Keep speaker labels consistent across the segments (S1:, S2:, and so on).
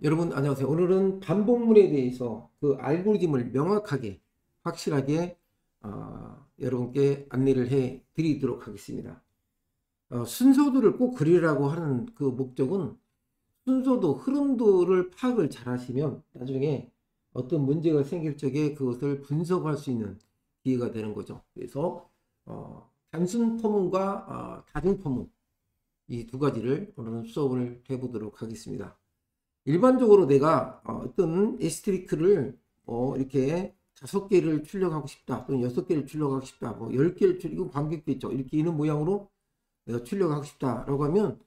S1: 여러분 안녕하세요. 오늘은 반복문에 대해서 그 알고리즘을 명확하게 확실하게 여러분께 안내를 해 드리도록 하겠습니다. 순서도를 꼭 그리라고 하는 그 목적은 순서도 흐름도를 파악을 잘 하시면 나중에 어떤 문제가 생길 적에 그것을 분석할 수 있는 기회가 되는 거죠. 그래서 단순 포문과 다중 포문 이 두 가지를 오늘은 수업을 해보도록 하겠습니다. 일반적으로 내가 어떤 에스테리크를 이렇게 5개를 출력하고 싶다 또는 6개를 출력하고 싶다 뭐 10개를 출력 관객도 있죠. 이렇게 있는 모양으로 내가 출력하고 싶다 라고 하면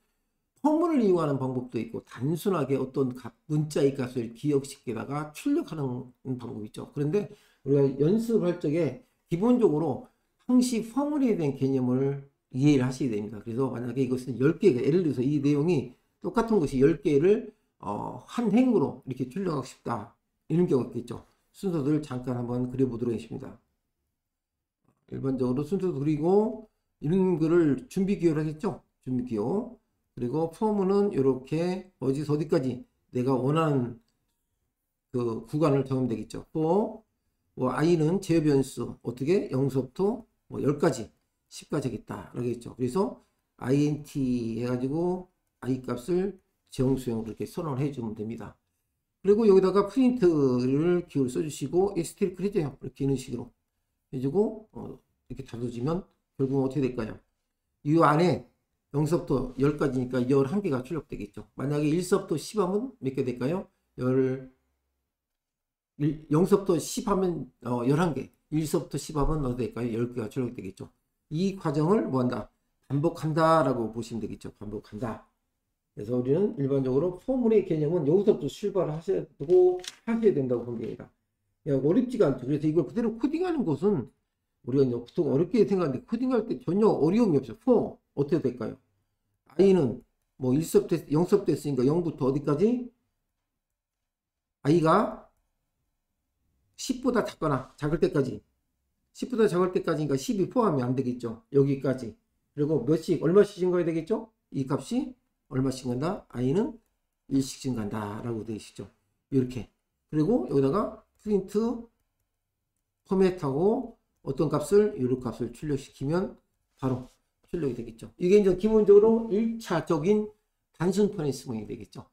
S1: 포문을 이용하는 방법도 있고 단순하게 어떤 문자의 값을 기억시키다가 출력하는 방법이 있죠. 그런데 우리가 연습할 적에 기본적으로 항시 포문에 대한 개념을 이해를 하셔야 됩니다. 그래서 만약에 이것은 10개가 예를 들어서 이 내용이 똑같은 것이 10개를 한 행으로 이렇게 출력하고 싶다 이런 경우가 있겠죠. 순서들을 잠깐 한번 그려보도록 하겠습니다. 일반적으로 순서도 그리고 이런 거를 준비기호를 하겠죠. 준비기호. 그리고 포문은 이렇게 어디서 어디까지 내가 원하는 그 구간을 정하면 되겠죠. 또 뭐 i는 제어 변수 어떻게 0서부터 뭐 10까지 10까지 하겠다 라겠죠. 그래서 int 해가지고 i 값을 정수형 그렇게 선언을 해주면 됩니다. 그리고 여기다가 프린트를 기호를 써주시고 에스테릭을 해줘요. 이렇게 이런 식으로 해주고 이렇게 닫아주면 결국은 어떻게 될까요? 이 안에 0서부터 10까지니까 11개가 출력되겠죠. 만약에 1서부터 10 하면 몇 개 될까요? 0서부터 10 하면 11개, 1서부터 10 하면 어떻게 될까요? 10개가 출력되겠죠. 이 과정을 뭐한다? 반복한다 라고 보시면 되겠죠. 반복한다. 그래서 우리는 일반적으로 포문의 개념은 여기서부터 출발을 하셔야 된다고 본 겁니다. 어렵지가 않죠. 그래서 이걸 그대로 코딩하는 것은 우리가 보통 어렵게 생각하는데 코딩할 때 전혀 어려움이 없어요. for 어떻게 될까요? i는 뭐 1서부터 0서부터 했으니까 0부터 어디까지? i가 10보다 작거나 작을 때까지 10보다 작을 때까지니까 10이 포함이 안 되겠죠. 여기까지. 그리고 몇씩 얼마씩 증가해야 되겠죠? 이 값이 얼마씩 간다? i는 1씩 증가한다 라고 되어 있죠. 이렇게. 그리고 여기다가 프린트 포맷하고 어떤 값을 이런 값을 출력시키면 바로 출력이 되겠죠. 이게 이제 기본적으로 1차적인 단순 퍼니스먼이 되겠죠.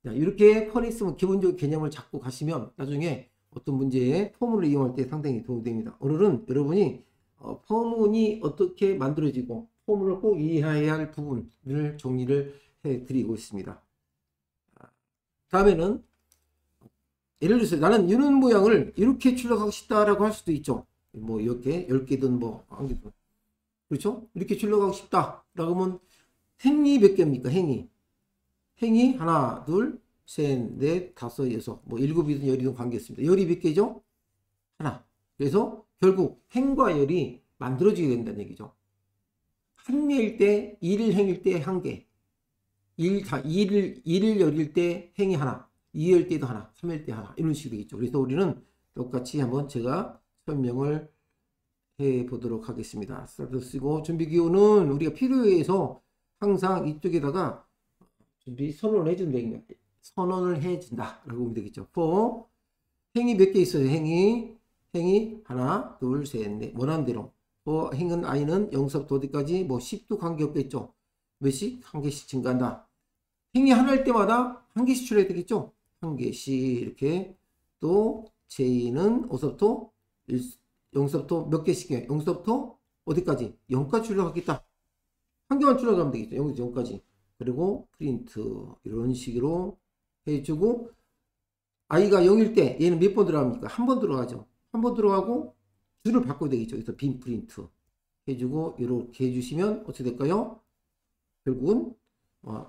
S1: 자, 이렇게 퍼니스먼 기본적인 개념을 잡고 가시면 나중에 어떤 문제에 포문을 이용할 때 상당히 도움이 됩니다. 오늘은 여러분이 포문이 어떻게 만들어지고 포문을 꼭 이해해야 할 부분을 정리를 해드리고 있습니다. 다음에는 예를 들어서 나는 이런 모양을 이렇게 출력하고 싶다라고 할 수도 있죠. 뭐 이렇게 10개든 뭐 1개든 그렇죠? 이렇게 출력하고 싶다라고 하면 행이 몇 개입니까? 행이 하나, 둘, 셋, 넷, 다섯, 여섯, 뭐 7이든 10이든 관계없습니다. 열이 몇 개죠? 하나. 그래서 결국 행과 열이 만들어지게 된다는 얘기죠. 한 개일 때, 1행일 때 한 개. 1일 열일 때 행이 하나. 2일 때도 하나. 3일 때 하나. 이런 식이 되겠죠. 그래서 우리는 똑같이 한번 제가 설명을 해 보도록 하겠습니다. 스타트 쓰고 준비기호는 우리가 필요해서 항상 이쪽에다가 준비 선언을 해준다 라고 보면 되겠죠. for 행이 몇 개 있어요. 행이 하나 둘셋넷 원하는 대로 행은 i는 0서부터 어디까지 뭐 10도 관계없겠죠. 몇씩 한 개씩 증가한다. 행이 하나일 때마다 한 개씩 출해야 되겠죠. 한 개씩 이렇게. 또 j는 5서부터 0서부터 몇 개씩이에요. 0서부터 어디까지? 0까지 출력하겠다. 한 개만 출력하면 되겠죠. 0에서 0까지. 그리고 프린트 이런 식으로 해주고 i가 0일 때 얘는 몇 번 들어갑니까? 한 번 들어가죠. 한 번 들어가고 줄을 바꿔야 되겠죠. 그래서 빈 프린트 해주고 이렇게 해주시면 어떻게 될까요? 결국은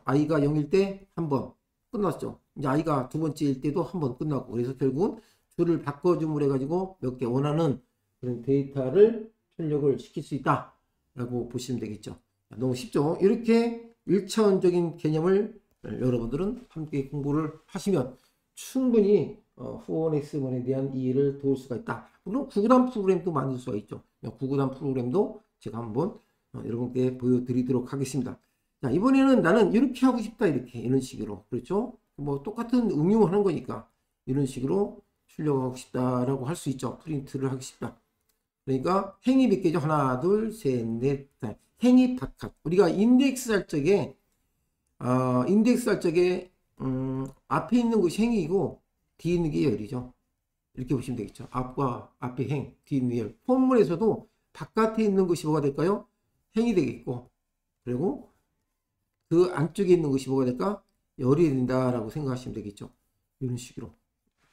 S1: i가 0일 때 한 번 끝났죠. 이제 i가 두 번째일 때도 한 번 끝나고 그래서 결국은 줄을 바꿔줌으로 해가지고 몇 개 원하는 그런 데이터를 출력을 시킬 수 있다 라고 보시면 되겠죠. 너무 쉽죠. 이렇게 1차원적인 개념을 여러분들은 함께 공부를 하시면 충분히 후원엑스원에 대한 이해를 도울 수가 있다. 물론 구구단 프로그램도 만들 수가 있죠. 구구단 프로그램도 제가 한번 여러분께 보여드리도록 하겠습니다. 자, 이번에는 나는 이렇게 하고 싶다. 이렇게 이런 식으로 그렇죠. 뭐 똑같은 응용을 하는 거니까 이런 식으로 출력하고 싶다라고 할 수 있죠. 프린트를 하고 싶다. 그러니까 행이 몇 개죠? 하나, 둘, 셋, 넷, 다. 행이 바깥. 우리가 인덱스 할 적에 앞에 있는 것이 행이고 뒤에 있는 게 열이죠. 이렇게 보시면 되겠죠. 앞과 앞에 행, 뒤에 있는 열. 폼물에서도 바깥에 있는 것이 뭐가 될까요? 행이 되겠고, 그리고 그 안쪽에 있는 것이 뭐가 될까? 열이 된다라고 생각하시면 되겠죠. 이런 식으로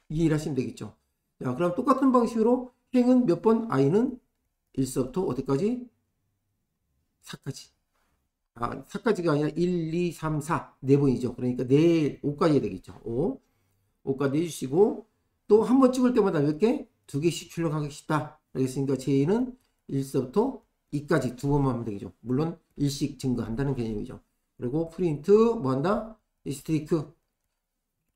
S1: 이해를 하시면 되겠죠. 자, 그럼 똑같은 방식으로 행은 몇 번? i는 1서부터 어디까지? 4까지. 4까지가 아니라 1, 2, 3, 4 4번이죠. 그러니까 5까지 해야 되겠죠. 5까지 해주시고 또 한 번 찍을 때마다 몇 개? 2개씩 출력하기 쉽다. 알겠습니까? 제2는 1서부터 2까지 2번만 하면 되겠죠. 물론 일씩 증가한다는 개념이죠. 그리고 프린트 뭐 한다? 스트리크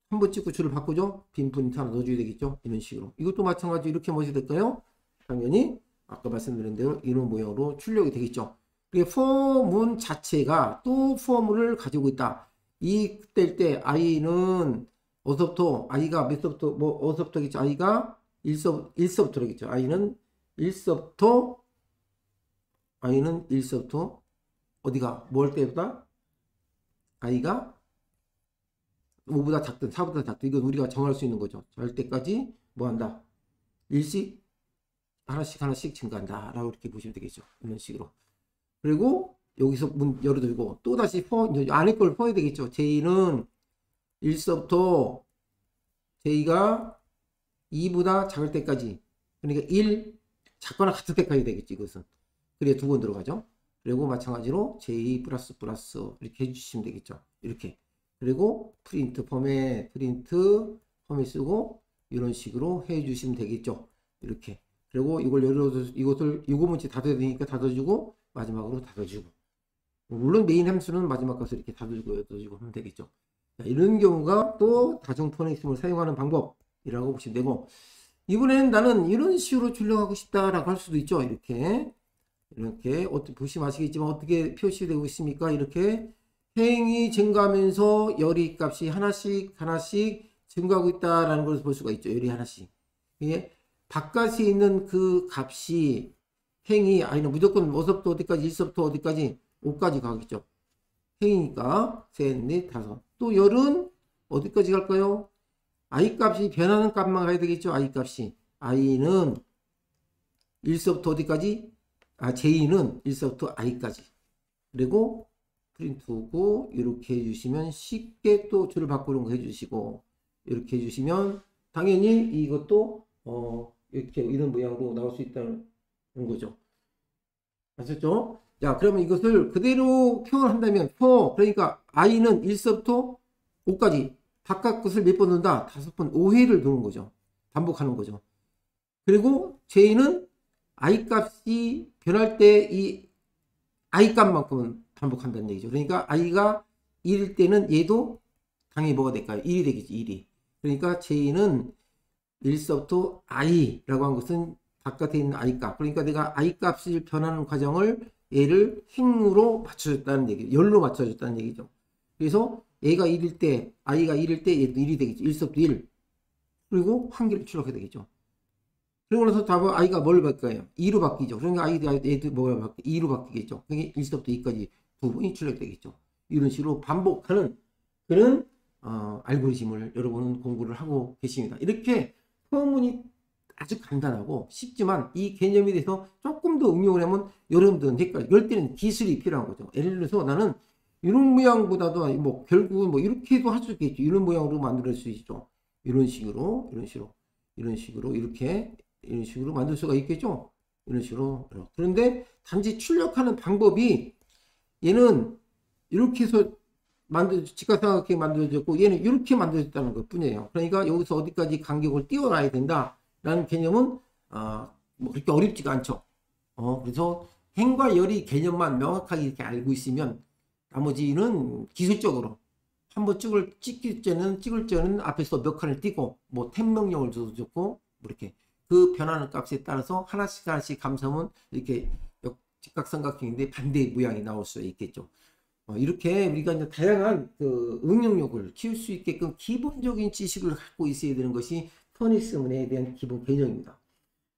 S1: 한 번 찍고 줄을 바꾸죠. 빈 프린트 하나 넣어줘야 되겠죠. 이런 식으로. 이것도 마찬가지로 이렇게 뭐지 될까요? 당연히 아까 말씀드린 대로 이런 모양으로 출력이 되겠죠. 그리고 for문 자체가 또 for문을 가지고 있다. 이때일 때 i는 어서부터 i가 몇 서부터 뭐 어서부터겠죠. i가 1서부터겠죠. i는 1서부터 어디가 뭐 할 때보다 i가 5보다 작든 4보다 작든 이건 우리가 정할 수 있는 거죠. 할 때까지 뭐 한다? 일씩 하나씩 증가한다 라고 이렇게 보시면 되겠죠. 이런 식으로. 그리고 여기서 문 열어두고 또 다시 안에 걸 퍼야 되겠죠. j.는 1서부터 j가 2보다 작을 때까지, 그러니까 1 작거나 같을 때까지 되겠지. 이것은 그래 두 번 들어가죠. 그리고 마찬가지로 j++ 이렇게 해주시면 되겠죠. 이렇게. 그리고 프린트 포맷 쓰고 이런 식으로 해주시면 되겠죠. 이렇게. 그리고 이걸 이거 문제 닫아야 되니까 닫아주고 마지막으로 닫아주고. 물론 메인 함수는 마지막 값을 이렇게 닫아주고 닫아주고 하면 되겠죠. 자, 이런 경우가 또 다중 포넥심을 사용하는 방법이라고 보시면 되고, 이번에는 나는 이런 식으로 출력하고 싶다라고 할 수도 있죠. 이렇게 어떻게 보시면 아시겠지만 어떻게 표시되고 있습니까? 이렇게 행이 증가하면서 열이 값이 하나씩 증가하고 있다라는 것을 볼 수가 있죠. 열이 하나씩. 이게 바깥에 있는 그 값이 행이 아니면 무조건 어서부터 어디까지 1서부터 어디까지 5까지 가겠죠. 행이니까 셋, 넷, 다섯. 또 열은 어디까지 갈까요? i 값이 변하는 값만 가야 되겠죠. i 값이. i는 1서부터 어디까지? j는 1서부터 i까지. 그리고 프린트고 이렇게 해주시면 쉽게 또 줄을 바꾸는 거 해주시고 이렇게 해주시면 당연히 이것도 이렇게 이런 모양으로 나올 수 있다는 거죠. 아셨죠? 자, 그러면 이것을 그대로 표현한다면 그러니까 i는 1서부터 5까지 바깥 것을 몇 번 넣는다? 5번 5회를 넣는 거죠. 반복하는 거죠. 그리고 j는 i 값이 변할 때 이 i 값만큼은 반복한다는 얘기죠. 그러니까 i가 1일 때는 얘도 당연히 뭐가 될까요? 1이 되겠지. 1이. 그러니까 j는 1서부터 i라고 한 것은 바깥에 있는 i 값. 그러니까 내가 i 값이 변하는 과정을 얘를 행으로 맞춰줬다는 얘기죠. 열로 맞춰줬다는 얘기죠. 그래서 얘가 1일 때, i가 1일 때 얘도 1이 되겠죠. 1서부터 1. 그리고 한 개를 출력해야 되겠죠. 그러고 나서 답은 i가 뭘 바뀌어요? 2로 바뀌죠. 그러니까 얘도 뭐가 바뀌 2로 바뀌겠죠. 그게 1서부터 2까지 두 번이 출력되겠죠. 이런 식으로 반복하는 그런 알고리즘을 여러분은 공부를 하고 계십니다. 이렇게 포문이 아주 간단하고 쉽지만 이 개념에 대해서 조금 더 응용을 하면 여러분들은 헷갈려. 이럴 때는 기술이 필요한 거죠. 예를 들어서 나는 이런 모양보다도 뭐 결국은 뭐 이렇게도 할 수 있겠죠. 이런 모양으로 만들 수 있죠. 이런 식으로 만들 수가 있겠죠. 이런 식으로. 그런데 단지 출력하는 방법이 얘는 이렇게 해서 직각삼각형이 만들어졌고 얘는 이렇게 만들어졌다는 것 뿐이에요. 그러니까 여기서 어디까지 간격을 띄워놔야 된다라는 개념은 뭐 그렇게 어렵지가 않죠. 그래서 행과 열의 개념만 명확하게 이렇게 알고 있으면 나머지는 기술적으로 한번 찍을 때는 앞에서 몇 칸을 띄고 뭐 탭 명령을 줘도 좋고 뭐 이렇게 그 변하는 값에 따라서 하나씩 감사하면 이렇게 직각삼각형인데 반대 모양이 나올 수 있겠죠. 이렇게 우리가 이제 다양한 그 응용력을 키울 수 있게끔 기본적인 지식을 갖고 있어야 되는 것이 터니스문에 대한 기본 개념입니다.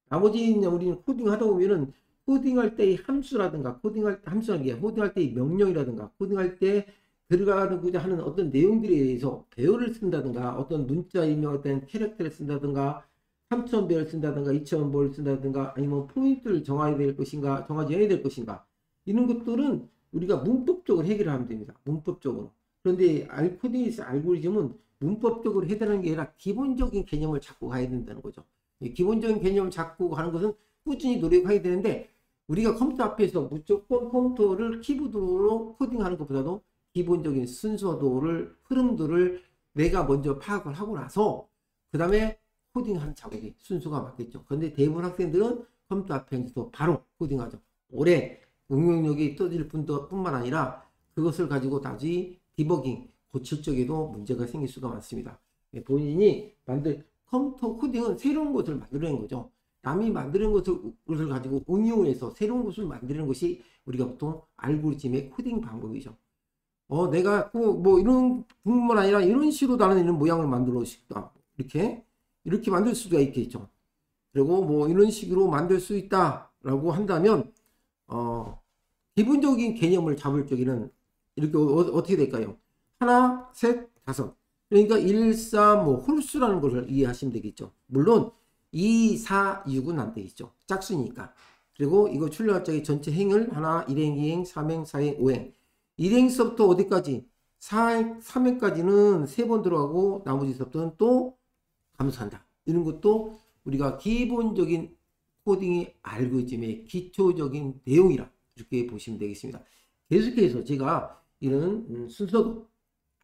S1: 나머지 우리는 코딩 하다 보면은 코딩할 때의 함수라든가 코딩할 때 함수라는 게 코딩할 때의 명령이라든가 코딩할 때 들어가고자 하는 어떤 내용들에 대해서 배열을 쓴다든가 어떤 문자 입력할 캐릭터를 쓴다든가 3천 배열 쓴다든가 2천 배열 쓴다든가 아니면 포인트를 정해야 될 것인가 정하지 않아야 될 것인가 이런 것들은 우리가 문법적으로 해결하면 됩니다. 문법적으로. 그런데 코딩에서 알고리즘은 문법적으로 해결하는 게 아니라 기본적인 개념을 잡고 가야 된다는 거죠. 기본적인 개념을 잡고 가는 것은 꾸준히 노력해야 되는데 우리가 컴퓨터 앞에서 무조건 컴퓨터를 키보드로 코딩하는 것보다도 기본적인 순서도를 흐름들을 내가 먼저 파악을 하고 나서 그 다음에 코딩하는 작업이 순서가 맞겠죠. 그런데 대부분 학생들은 컴퓨터 앞에서 바로 코딩하죠. 오래 응용력이 떠질 뿐만 아니라 그것을 가지고 다시 디버깅, 고칠 적에도 문제가 생길 수가 많습니다. 본인이 컴퓨터 코딩은 새로운 것을 만들어낸 거죠. 남이 만드는 것을 가지고 응용해서 새로운 것을 만드는 것이 우리가 보통 알고리즘의 코딩 방법이죠. 내가 뭐 이런 뿐만 아니라 이런 식으로 나는 이런 모양을 만들어 싶다. 이렇게 만들 수가 있겠죠. 그리고 뭐 이런 식으로 만들 수 있다라고 한다면 기본적인 개념을 잡을 적에는 이렇게 어떻게 될까요? 하나, 셋, 다섯. 그러니까 1, 3, 뭐 홀수라는 것을 이해하시면 되겠죠. 물론 2, 4, 6은 안 되겠죠. 짝수니까. 그리고 이거 출력할 적에 전체 행을 하나, 1행, 2행, 3행, 4행, 5행. 1행서부터 어디까지? 3행까지는 3번 들어가고 나머지서부터는 또 감소한다. 이런 것도 우리가 기본적인 코딩의 알고리즘의 기초적인 내용이라 이렇게 보시면 되겠습니다. 계속해서 제가 이런 순서도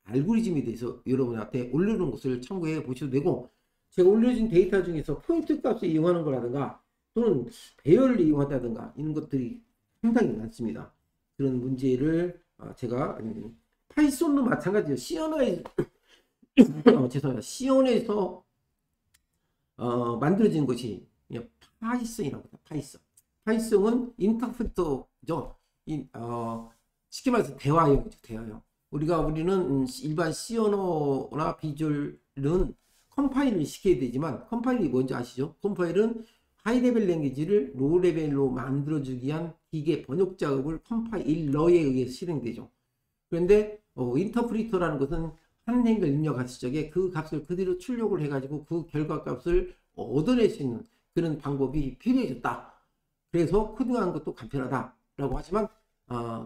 S1: 알고리즘에 대해서 여러분한테 올려놓은 것을 참고해 보셔도 되고 제가 올려준 데이터 중에서 포인트 값을 이용하는 거라든가 또는 배열을 이용한다든가 이런 것들이 상당히 많습니다. 그런 문제를 제가 파이썬도 마찬가지예요. 죄송합니다. 시온에서 만들어진 것이 파이썬이라고 합니다. 파이썬은 인터프리터죠. 쉽게 말해서 대화형이죠. 대화형. 우리는 일반 C 언어나 비주얼은 컴파일을 시켜야 되지만 컴파일이 뭔지 아시죠? 컴파일은 하이레벨 랭귀지를 로우레벨로 만들어주기 위한 기계 번역 작업을 컴파일러에 의해서 실행되죠. 그런데 인터프리터라는 것은 한 행을 입력했을 적에 그 값을 그대로 출력을 해가지고 그 결과값을 얻어낼 수 있는 그런 방법이 필요해졌다. 그래서 코딩하는 것도 간편하다라고 하지만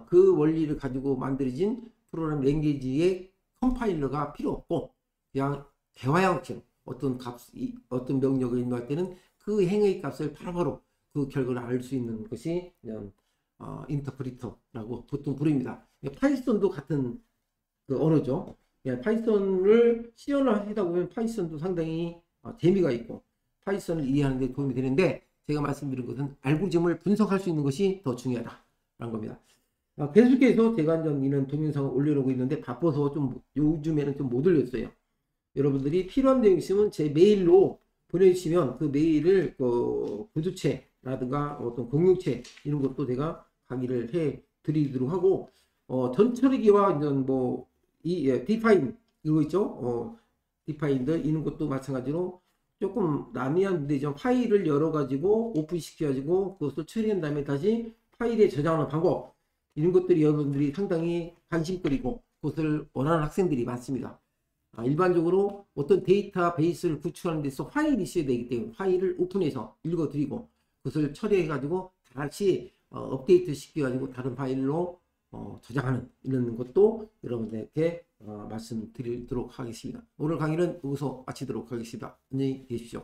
S1: 그 원리를 가지고 만들어진 프로그램 랭귀지의 컴파일러가 필요 없고 그냥 대화형식 어떤 명령을 입력할 때는 그 행의 값을 바로바로 그 결과를 알 수 있는 것이 인터프리터라고 보통 부릅니다. 파이썬도 같은 그 언어죠. 파이썬을 시연을 하다 보면 파이썬도 상당히 재미가 있고 파이썬을 이해하는 데 도움이 되는데 제가 말씀드린 것은 알고리즘을 분석할 수 있는 것이 더 중요하다라는 겁니다. 계속해서 제가 이런 동영상을 올려놓고 있는데 바빠서 좀 요즘에는 좀 못 올렸어요. 여러분들이 필요한 내용 있으면 제 메일로 보내주시면 그 메일을 구두체라든가 어떤 공유체 이런 것도 제가 강의를 해 드리도록 하고 전처리기와 디파인 이거 있죠? 디파인드 이런 것도 마찬가지로 조금 난이한 문제죠. 파일을 열어가지고 오픈시켜가지고 그것을 처리한 다음에 다시 파일에 저장하는 방법 이런 것들이 여러분들이 상당히 관심거리고 그것을 원하는 학생들이 많습니다. 일반적으로 어떤 데이터베이스를 구축하는 데서 파일이 있어야 되기 때문에 파일을 오픈해서 읽어드리고 그것을 처리해가지고 다시 업데이트 시켜가지고 다른 파일로 저장하는 이런 것도 여러분들께 말씀드리도록 하겠습니다. 오늘 강의는 여기서 마치도록 하겠습니다. 안녕히 계십시오.